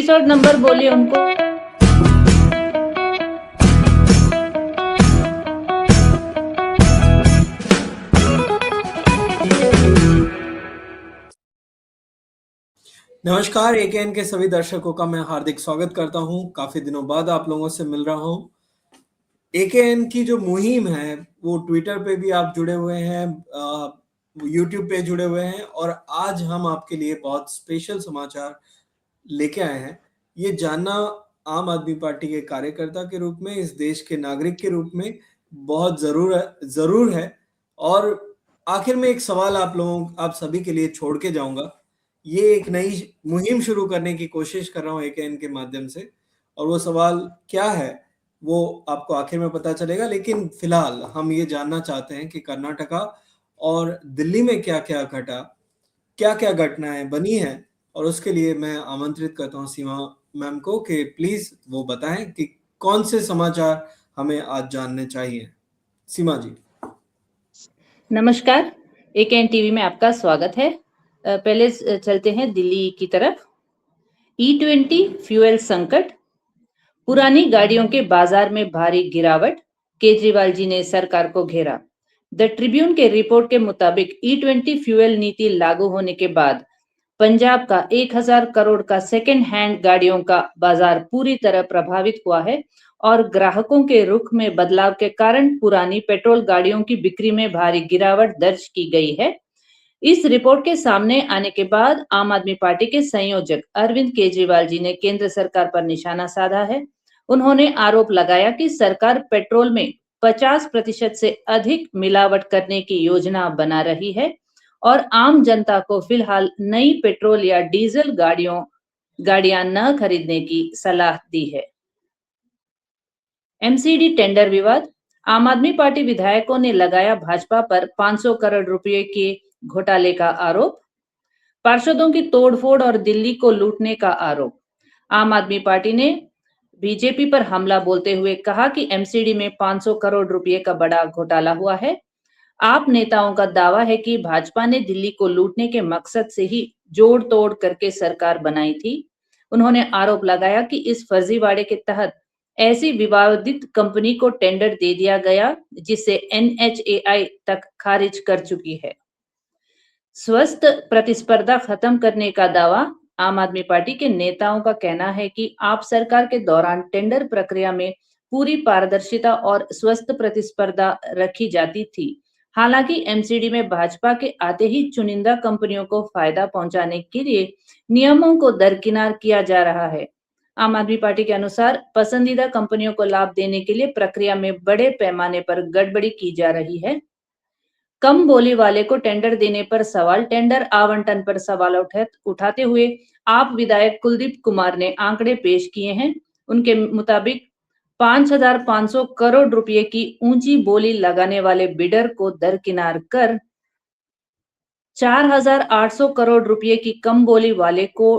Episode number बोलिए उनको। नमस्कार, एकेएन के सभी दर्शकों का मैं हार्दिक स्वागत करता हूं। काफी दिनों बाद आप लोगों से मिल रहा हूं। एकेएन की जो मुहिम है वो ट्विटर पे भी आप जुड़े हुए हैं, यूट्यूब पे जुड़े हुए हैं और आज हम आपके लिए बहुत स्पेशल समाचार लेके आए हैं। ये जानना आम आदमी पार्टी के कार्यकर्ता के रूप में, इस देश के नागरिक के रूप में बहुत जरूर है। और आखिर में एक सवाल आप सभी के लिए छोड़ के जाऊंगा। ये एक नई मुहिम शुरू करने की कोशिश कर रहा हूँ एकेएन के माध्यम से, और वो सवाल क्या है वो आपको आखिर में पता चलेगा। लेकिन फिलहाल हम ये जानना चाहते हैं कि कर्नाटका और दिल्ली में क्या क्या घटा, क्या क्या घटनाएं बनी हैं, और उसके लिए मैं आमंत्रित करता हूँ सीमा मैम को कि प्लीज वो बताएं कि कौन से समाचार हमें आज जानने चाहिए। सीमा जी। नमस्कार, एकेएन टीवी में आपका स्वागत है। पहले चलते हैं दिल्ली की तरफ। E20 फ्यूल संकट, पुरानी गाड़ियों के बाजार में भारी गिरावट, केजरीवाल जी ने सरकार को घेरा। द ट्रिब्यून के रिपोर्ट के मुताबिक E20 फ्यूल नीति लागू होने के बाद पंजाब का 1000 करोड़ का सेकेंड हैंड गाड़ियों का बाजार पूरी तरह प्रभावित हुआ है और ग्राहकों के रुख में बदलाव के कारण पुरानी पेट्रोल गाड़ियों की बिक्री में भारी गिरावट दर्ज की गई है। इस रिपोर्ट के सामने आने के बाद आम आदमी पार्टी के संयोजक अरविंद केजरीवाल जी ने केंद्र सरकार पर निशाना साधा है। उन्होंने आरोप लगाया कि सरकार पेट्रोल में 50% से अधिक मिलावट करने की योजना बना रही है और आम जनता को फिलहाल नई पेट्रोल या डीजल गाड़ियां न खरीदने की सलाह दी है। एमसीडी टेंडर विवाद, आम आदमी पार्टी विधायकों ने लगाया भाजपा पर 500 करोड़ रुपए के घोटाले का आरोप। पार्षदों की तोड़फोड़ और दिल्ली को लूटने का आरोप। आम आदमी पार्टी ने बीजेपी पर हमला बोलते हुए कहा कि एमसीडी में 500 करोड़ रुपए का बड़ा घोटाला हुआ है। आप नेताओं का दावा है कि भाजपा ने दिल्ली को लूटने के मकसद से ही जोड़ तोड़ करके सरकार बनाई थी। उन्होंने आरोप लगाया कि इस फर्जीवाड़े के तहत ऐसी विवादित कंपनी को टेंडर दे दिया गया जिसे एनएचएआई तक खारिज कर चुकी है। स्वस्थ प्रतिस्पर्धा खत्म करने का दावा, आम आदमी पार्टी के नेताओं का कहना है कि आप सरकार के दौरान टेंडर प्रक्रिया में पूरी पारदर्शिता और स्वस्थ प्रतिस्पर्धा रखी जाती थी। हालांकि एमसीडी में भाजपा के आते ही चुनिंदा कंपनियों को फायदा पहुंचाने के लिए नियमों को दरकिनार किया जा रहा है। आम आदमी पार्टी के अनुसार पसंदीदा कंपनियों को लाभ देने के लिए प्रक्रिया में बड़े पैमाने पर गड़बड़ी की जा रही है। कम बोली वाले को टेंडर देने पर सवाल, टेंडर आवंटन पर सवाल उठाते हुए आप विधायक कुलदीप कुमार ने आंकड़े पेश किए हैं। उनके मुताबिक 5,500 करोड़ रुपए की ऊंची बोली लगाने वाले बिडर को दरकिनार कर 4,800 करोड़ रुपए की कम बोली वाले को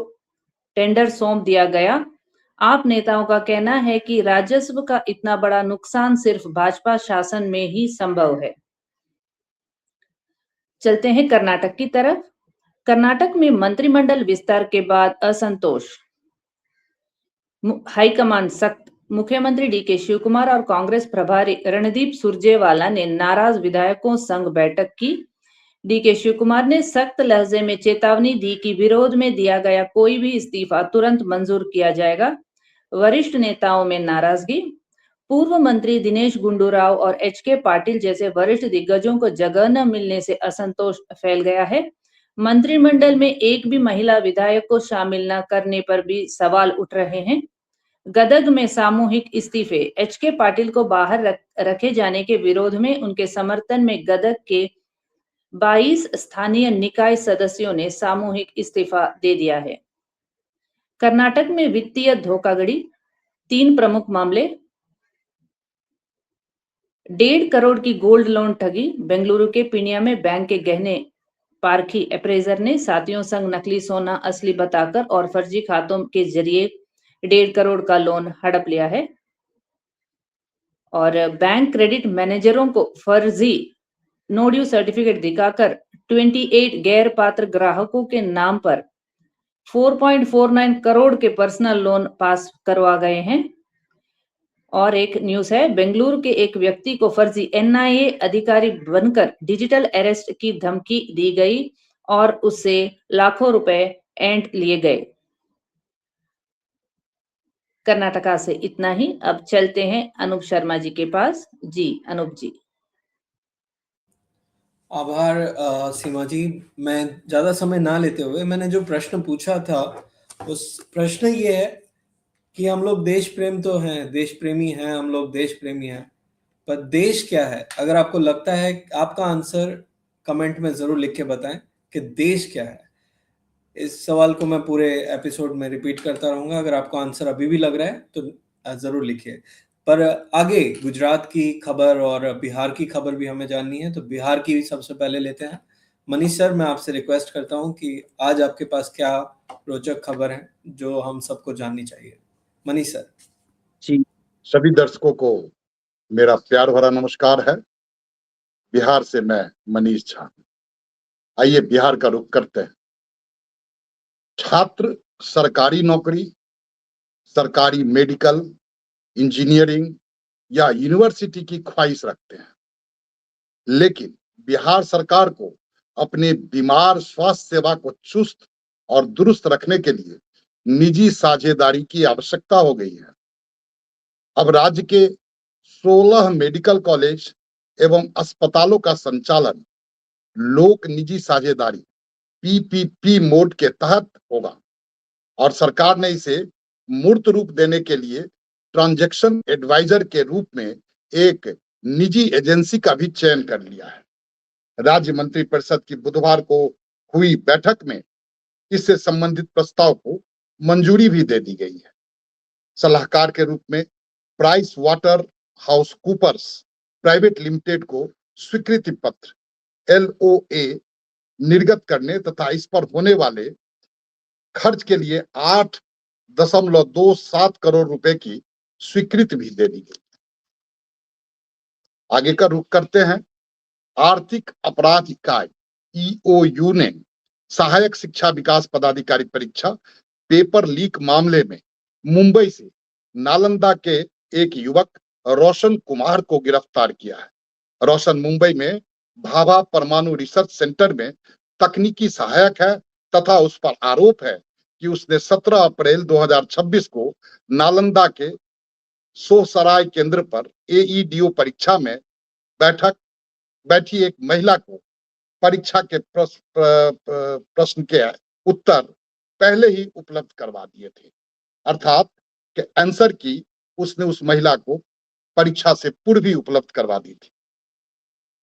टेंडर सौंप दिया गया। आप नेताओं का कहना है कि राजस्व का इतना बड़ा नुकसान सिर्फ भाजपा शासन में ही संभव है। चलते हैं कर्नाटक की तरफ। कर्नाटक में मंत्रिमंडल विस्तार के बाद असंतोष, हाईकमान सख्त। मुख्यमंत्री डीके शिवकुमार और कांग्रेस प्रभारी रणदीप सुरजेवाला ने नाराज विधायकों संग बैठक की। डीके शिवकुमार ने सख्त लहजे में चेतावनी दी कि विरोध में दिया गया कोई भी इस्तीफा तुरंत मंजूर किया जाएगा। वरिष्ठ नेताओं में नाराजगी, पूर्व मंत्री दिनेश गुंडूराव और एचके पाटिल जैसे वरिष्ठ दिग्गजों को जगह न मिलने से असंतोष फैल गया है। मंत्रिमंडल में एक भी महिला विधायक को शामिल न करने पर भी सवाल उठ रहे हैं। गदग में सामूहिक इस्तीफे, एचके पाटिल को बाहर रखे जाने के विरोध में उनके समर्थन में गदग के 22 स्थानीय निकाय सदस्यों ने सामूहिक इस्तीफा दे दिया है। कर्नाटक में वित्तीय धोखाधड़ी, 3 प्रमुख मामले। 1.5 करोड़ की गोल्ड लोन ठगी, बेंगलुरु के पीनिया में बैंक के गहने पारखी अप्रेजर ने साथियों संग नकली सोना असली बताकर और फर्जी खातों के जरिए 1.5 करोड़ का लोन हड़प लिया है। और बैंक क्रेडिट मैनेजरों को फर्जी नो ड्यू सर्टिफिकेट दिखाकर 28 गैर पात्र ग्राहकों के नाम पर 4.49 करोड़ के पर्सनल लोन पास करवा गए हैं। और एक न्यूज है, बेंगलुरु के एक व्यक्ति को फर्जी एनआईए अधिकारी बनकर डिजिटल अरेस्ट की धमकी दी गई और उससे लाखों रुपए ऐंठ लिए गए। कर्नाटका से इतना ही। अब चलते हैं अनूप शर्मा जी के पास। जी अनूप जी। आभार सीमा जी। मैं ज्यादा समय ना लेते हुए मैंने जो प्रश्न पूछा था उस प्रश्न ये है कि हम लोग देश प्रेम तो हैं, देश प्रेमी हैं, हम लोग देश प्रेमी हैं, पर देश क्या है? अगर आपको लगता है, आपका आंसर कमेंट में जरूर लिख के बताएं कि देश क्या है। इस सवाल को मैं पूरे एपिसोड में रिपीट करता रहूंगा। अगर आपको आंसर अभी भी लग रहा है तो जरूर लिखिए। पर आगे गुजरात की खबर और बिहार की खबर भी हमें जाननी है, तो बिहार की सबसे पहले लेते हैं। मनीष सर, मैं आपसे रिक्वेस्ट करता हूं कि आज आपके पास क्या रोचक खबर है जो हम सबको जाननी चाहिए। मनीष सर। जी, सभी दर्शकों को मेरा प्यार भरा नमस्कार है। बिहार से मैं मनीष झा। आइए बिहार का रुख करते हैं। छात्र सरकारी नौकरी, सरकारी मेडिकल, इंजीनियरिंग या यूनिवर्सिटी की ख्वाहिश रखते हैं, लेकिन बिहार सरकार को अपने बीमार स्वास्थ्य सेवा को चुस्त और दुरुस्त रखने के लिए निजी साझेदारी की आवश्यकता हो गई है। अब राज्य के 16 मेडिकल कॉलेज एवं अस्पतालों का संचालन लोक निजी साझेदारी पीपीपी मोड के तहत होगा और सरकार ने इसे मूर्त रूप देने के लिए ट्रांजैक्शन एडवाइजर के रूप में एक निजी एजेंसी का भी चयन कर लिया है। राज्य मंत्री परिषद की बुधवार को हुई बैठक में इससे संबंधित प्रस्ताव को मंजूरी भी दे दी गई है। सलाहकार के रूप में Price Water House Coopers Private Limited को स्वीकृति पत्र LOA निर्गत करने तथा इस पर होने वाले खर्च के लिए 8.27 करोड़ रुपए की स्वीकृति भी दे दी गई। आगे का रुख करते हैं। आर्थिक अपराध इकाई EOU ने सहायक शिक्षा विकास पदाधिकारी परीक्षा पेपर लीक मामले में मुंबई से नालंदा के एक युवक रोशन कुमार को गिरफ्तार किया है। रोशन मुंबई में भाभा परमाणु रिसर्च सेंटर में तकनीकी सहायक है तथा उस पर आरोप है कि उसने 17 अप्रैल 2026 को नालंदा के सोहसराय केंद्र पर AEDO परीक्षा में बैठी एक महिला को परीक्षा के प्रश्न के उत्तर पहले ही उपलब्ध करवा दिए थे, अर्थात कि आंसर की उसने उस महिला को परीक्षा से पूर्व ही उपलब्ध करवा दी थी।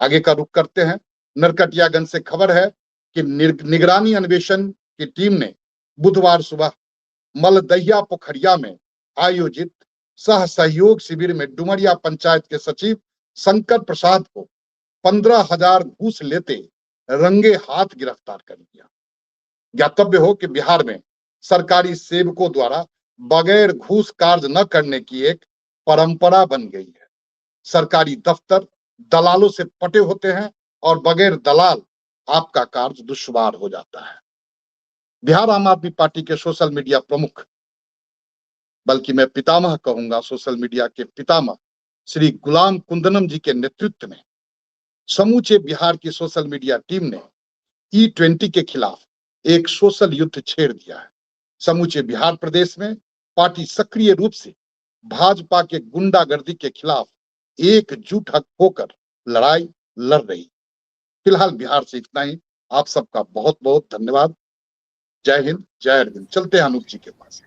आगे का रुख करते हैं। नरकटियागंज से खबर है कि निगरानी अन्वेषण की टीम ने बुधवार सुबह मलदहिया पोखरिया में आयोजित सह सहयोग शिविर में डुमरिया पंचायत के सचिव शंकर प्रसाद को 15,000 घूस लेते रंगे हाथ गिरफ्तार कर लिया। ज्ञातव्य हो कि बिहार में सरकारी सेवकों द्वारा बगैर घूस कार्य न करने की एक परंपरा बन गई है। सरकारी दफ्तर दलालों से पटे होते हैं और बगैर दलाल आपका कार्य दुश्वार हो जाता है। बिहार आम आदमी पार्टी के सोशल मीडिया प्रमुख, बल्कि मैं पितामह कहूंगा, सोशल मीडिया के पितामह श्री गुलाम कुंदनम जी के नेतृत्व में समूचे बिहार की सोशल मीडिया टीम ने E20 के खिलाफ एक सोशल युद्ध छेड़ दिया है। समूचे बिहार प्रदेश में पार्टी सक्रिय रूप से भाजपा के गुंडागर्दी के खिलाफ एकजुट होकर लड़ाई लड़ रही। फिलहाल बिहार से इतना ही। आप सबका बहुत बहुत धन्यवाद। जय हिंद, जय अरविंद। चलते हैं अनूप जी के पास।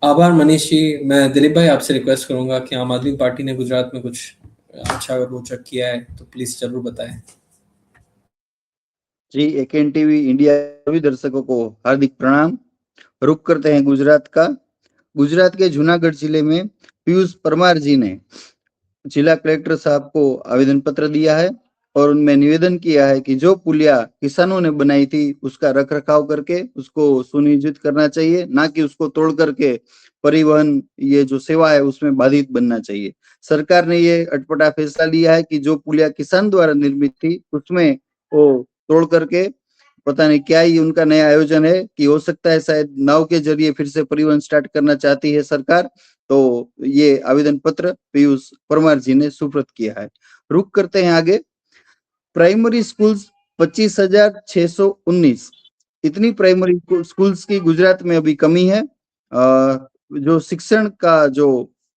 आभार मनीष जी। मैं दिलीप भाई आपसे रिक्वेस्ट करूंगा कि आम आदमी पार्टी ने गुजरात में कुछ अच्छा रोचक किया है तो प्लीज जरूर बताएं। जी, AKN TV इंडिया सभी दर्शकों को हार्दिक प्रणाम। रुख करते हैं गुजरात का। गुजरात के जूनागढ़ जिले में पीयूष परमार जी ने जिला कलेक्टर साहब को आवेदन पत्र दिया है और उनमें निवेदन किया है कि जो पुलिया किसानों ने बनाई थी उसका रख रखाव करके उसको सुनिश्चित करना चाहिए, ना कि उसको तोड़ करके परिवहन ये जो सेवा है उसमें बाधित बनना चाहिए। सरकार ने ये अटपटा फैसला लिया है कि जो पुलिया किसान द्वारा निर्मित थी उसमें वो तोड़ करके पता नहीं क्या ही उनका नया आयोजन है, कि हो सकता है शायद नाव के जरिए फिर से परिवहन स्टार्ट करना चाहती है सरकार। तो ये आवेदन पत्र पीयूष परमार जी ने सुपुर्द किया है। रुक करते हैं आगे। प्राइमरी स्कूल्स 25,619, इतनी प्राइमरी स्कूल्स की गुजरात में अभी कमी है। जो शिक्षण का जो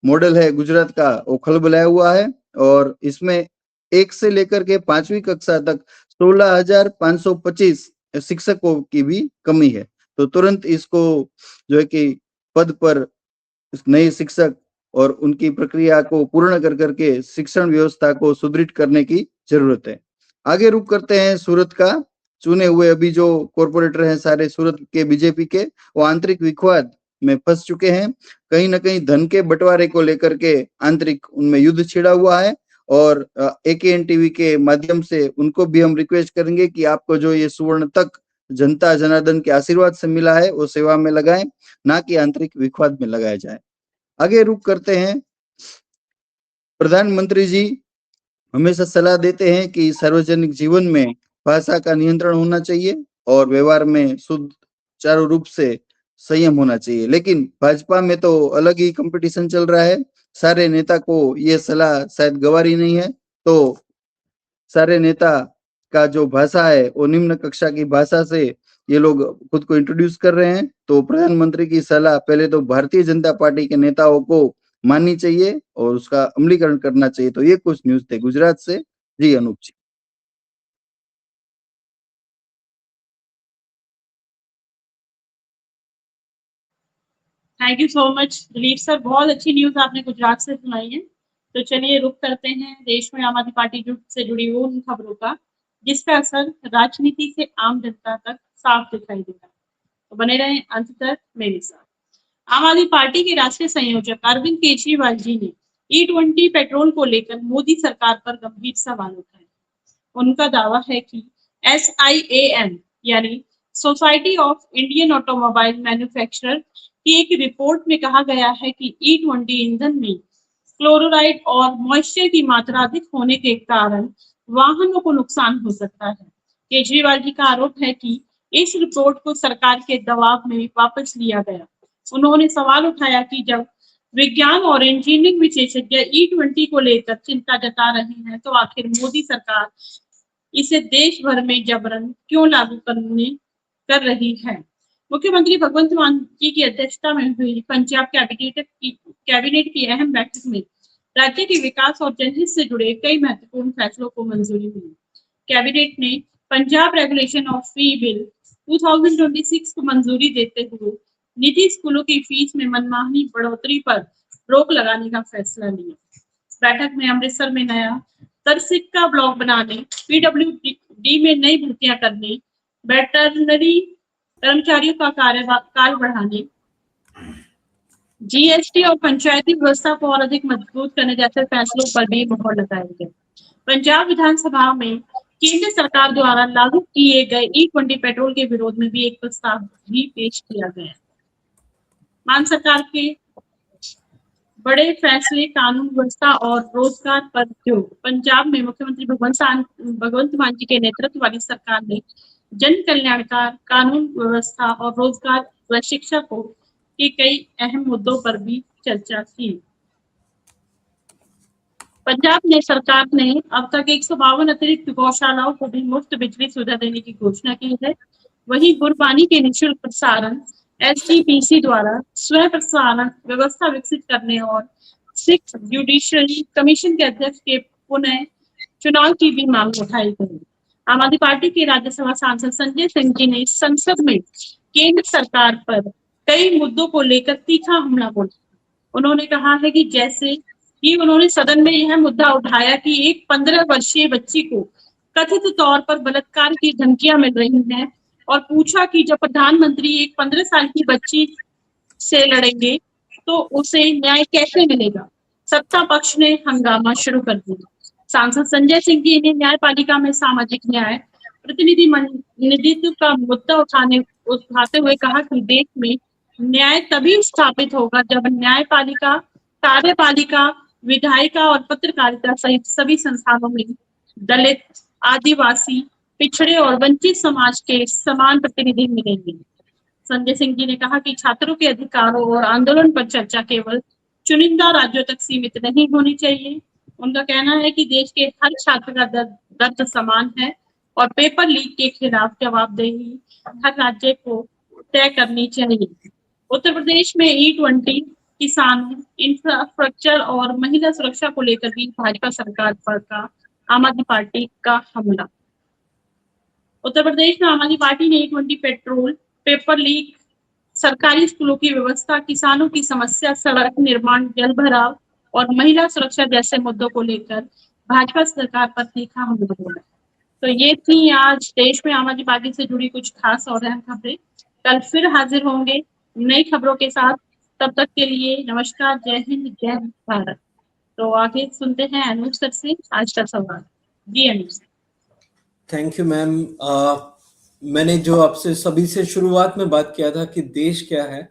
मॉडल है गुजरात का, वो खलबलाया हुआ है, और इसमें 1 से लेकर के 5वीं कक्षा तक 16,525 शिक्षकों की भी कमी है। तो तुरंत इसको जो है कि पद पर नए शिक्षक और उनकी प्रक्रिया को पूर्ण कर करके शिक्षण व्यवस्था को सुदृढ़ करने की जरूरत है। आगे रुक करते हैं सूरत का। चुने हुए अभी जो कॉर्पोरेटर हैं सारे सूरत के बीजेपी के, वो आंतरिक विवाद में फंस चुके हैं। कहीं ना कहीं धन के बंटवारे को लेकर के आंतरिक उनमें युद्ध छिड़ा हुआ है, और AKN टीवी के माध्यम से उनको भी हम रिक्वेस्ट करेंगे कि आपको जो ये सुवर्ण तक जनता जनार्दन के आशीर्वाद से मिला है वो सेवा में लगाएं, ना कि आंतरिक विवाद में लगाया जाए। आगे रुक करते हैं। प्रधानमंत्री जी हमेशा सलाह देते हैं कि सार्वजनिक जीवन में भाषा का नियंत्रण होना चाहिए और व्यवहार में सुचारू रूप से संयम होना चाहिए, लेकिन भाजपा में तो अलग ही कंपटीशन चल रहा है। सारे नेता को ये सलाह शायद गवारी नहीं है, तो सारे नेता का जो भाषा है वो निम्न कक्षा की भाषा से ये लोग खुद को इंट्रोड्यूस कर रहे हैं। तो प्रधानमंत्री की सलाह पहले तो भारतीय जनता पार्टी के नेताओं को माननी चाहिए और उसका अमलीकरण करना चाहिए। तो ये कुछ न्यूज थे गुजरात से। जी Anup ji. Thank you so much Dilip sir, बहुत अच्छी न्यूज आपने गुजरात से सुनाई है। तो चलिए रुक करते हैं देश में आम आदमी पार्टी से जुड़ी हुई उन खबरों का जिसका असर राजनीति से आम जनता तक साफ दिखाई देगा। तो बने रहें अंत तक मेरे साथ। आम आदमी पार्टी के राष्ट्रीय संयोजक अरविंद केजरीवाल जी ने E20 पेट्रोल को लेकर मोदी सरकार पर गंभीर सवाल उठाए। उनका दावा है कि SIAM यानी society of Indian automobile manufacturer की एक रिपोर्ट में कहा गया है कि E20 ईंधन में क्लोराइड और मॉइस्चर की मात्रा अधिक होने के कारण वाहनों को नुकसान हो सकता है। केजरीवाल जी का आरोप है कि इस रिपोर्ट को सरकार के दबाव में वापस लिया गया। उन्होंने सवाल उठाया कि जब विज्ञान और इंजीनियरिंग विशेषज्ञ E20 को लेकर चिंता जता रहे हैं तो आखिर मोदी सरकार इसे देश भर में जबरन क्यों लागू कर रही है। मुख्यमंत्री भगवंत मान जी की अध्यक्षता में हुई पंजाब कैबिनेट की अहम बैठक में राज्य के विकास और जनहित से जुड़े कई महत्वपूर्ण फैसलों को मंजूरी मिली। कैबिनेट ने Punjab regulation of fee bill 2026 को मंजूरी देते हुए निजी स्कूलों की फीस में मनमानी बढ़ोतरी पर रोक लगाने का फैसला लिया। बैठक में अमृतसर में नया तरसिक्का ब्लॉक बनाने, PWD में नई भर्तियां करने, वेटरनरी कर्मचारियों का कार्यकाल बढ़ाने, GST और पंचायती व्यवस्था को और अधिक मजबूत करने जैसे फैसलों पर भी मोहर लगाई गई। पंजाब विधानसभा में केंद्र सरकार द्वारा लागू किए गए E20 पेट्रोल के विरोध में भी एक प्रस्ताव भी पेश किया गया। मान सरकार के बड़े फैसले, कानून व्यवस्था और रोजगार पर जो पंजाब में मुख्यमंत्री भगवंत मान जी के नेतृत्व वाली सरकार ने जन कल्याणकार कानून व्यवस्था और रोजगार व शिक्षा को के कई अहम मुद्दों पर भी चर्चा की। पंजाब ने सरकार ने अब तक 152 अतिरिक्त गौशालाओं को भी मुफ्त बिजली सुविधा देने की घोषणा की है। वहीं गुरबानी के निःशुल्क प्रसारण SGPC द्वारा स्वयं प्रसारण व्यवस्था विकसित करने और सिख जुडिशियरी कमीशन के अध्यक्ष के पुनः चुनाव की भी मांग उठाई गई। आम आदमी पार्टी के राज्यसभा सांसद संजय सिंह जी ने संसद में केंद्र सरकार पर कई मुद्दों को लेकर तीखा हमला बोला। उन्होंने कहा है कि जैसे कि उन्होंने सदन में यह मुद्दा उठाया कि एक 15 वर्षीय बच्ची को कथित तौर पर बलात्कार की धमकियां मिल रही हैं और पूछा कि जब प्रधानमंत्री एक 15 साल की बच्ची से लड़ेंगे तो उसे न्याय कैसे मिलेगा। सत्ता पक्ष ने हंगामा शुरू कर दिया। सांसद संजय सिंह जी ने न्यायपालिका में सामाजिक न्याय प्रतिनिधित्व का मुद्दा उठाते हुए कहा कि देश में न्याय तभी स्थापित होगा जब न्यायपालिका, कार्यपालिका, विधायिका और पत्रकारिता सहित सभी संस्थानों में दलित, आदिवासी, पिछड़े और वंचित समाज के समान प्रतिनिधि मिलेंगे। संजय सिंह जी ने कहा कि छात्रों के अधिकारों और आंदोलन पर चर्चा केवल चुनिंदा राज्यों तक सीमित नहीं होनी चाहिए। उनका कहना है कि देश के हर छात्र का दर्द समान है और पेपर लीक के खिलाफ जवाबदेही हर राज्य को तय करनी चाहिए। उत्तर प्रदेश में E20, किसानों, इंफ्रास्ट्रक्चर और महिला सुरक्षा को लेकर भी भाजपा सरकार पर का आम आदमी पार्टी का हमला। उत्तर प्रदेश में आम आदमी पार्टी ने E20 पेट्रोल, पेपर लीक, सरकारी स्कूलों की व्यवस्था, किसानों की समस्या, सड़क निर्माण, जल भराव और महिला सुरक्षा जैसे मुद्दों को लेकर भाजपा सरकार पर तीखा हमला बोला। तो ये थी आज देश में आम आदमी पार्टी से जुड़ी कुछ खास और अहम खबरें। कल फिर हाजिर होंगे नई खबरों के साथ। तब तक के लिए नमस्कार, जय हिंद, जय भारत। तो आगे सुनते हैं अनूप सर से आज का सवाल। जी Anup sir. Thank you ma'am. मैंने जो आपसे सभी से शुरुआत में बात किया था कि देश क्या है,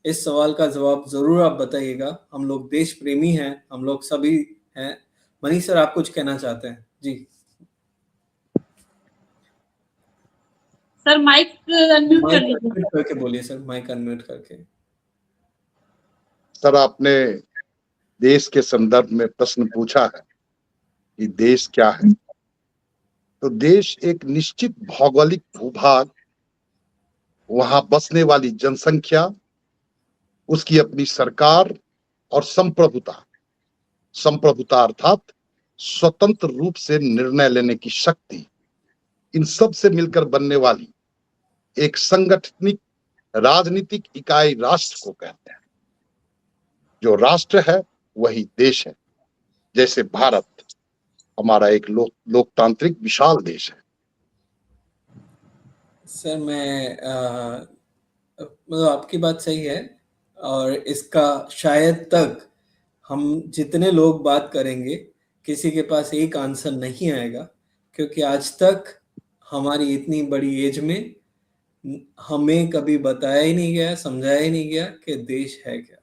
इस सवाल का जवाब जरूर आप बताइएगा। हम लोग देश प्रेमी हैं, हम लोग सभी हैं। मनीष सर, आप कुछ कहना चाहते हैं? जी सर, माइक अनम्यूट कर लीजिए। करके बोलिए सर, माइक अनम्यूट करके। सर, आपने देश के संदर्भ में प्रश्न पूछा है कि देश क्या है, तो देश एक निश्चित भौगोलिक भूभाग, वहां बसने वाली जनसंख्या, उसकी अपनी सरकार और संप्रभुता अर्थात स्वतंत्र रूप से निर्णय लेने की शक्ति, इन सब से मिलकर बनने वाली एक संगठनिक राजनीतिक इकाई राष्ट्र को कहते हैं। जो राष्ट्र है वही देश है। जैसे भारत हमारा एक लोकतांत्रिक विशाल देश है। सर, मैं मतलब आपकी बात सही है, और इसका शायद तक हम जितने लोग बात करेंगे किसी के पास एक आंसर नहीं आएगा, क्योंकि आज तक हमारी इतनी बड़ी एज में हमें कभी बताया ही नहीं गया, समझाया ही नहीं गया कि देश है क्या।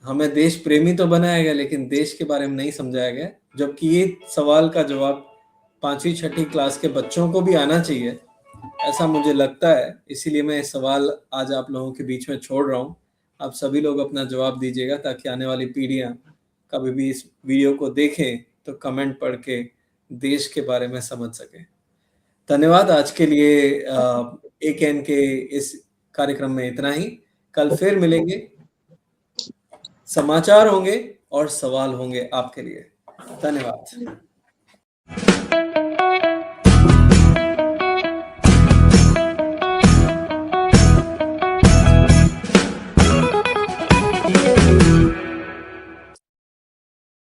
हमें देश प्रेमी तो बनाया गया, लेकिन देश के बारे में नहीं समझाया गया। जबकि ये सवाल का जवाब 5वीं 6वीं क्लास के बच्चों को भी आना चाहिए, ऐसा मुझे लगता है। इसीलिए मैं इस सवाल आज आप लोगों के बीच में छोड़ रहा हूँ। आप सभी लोग अपना जवाब दीजिएगा, ताकि आने वाली पीढ़ियां कभी भी इस वीडियो को देखें तो कमेंट पढ़ के देश के बारे में समझ सकें। धन्यवाद। आज के लिए AKN के इस कार्यक्रम में इतना ही। कल फिर मिलेंगे, समाचार होंगे और सवाल होंगे आपके लिए। धन्यवाद।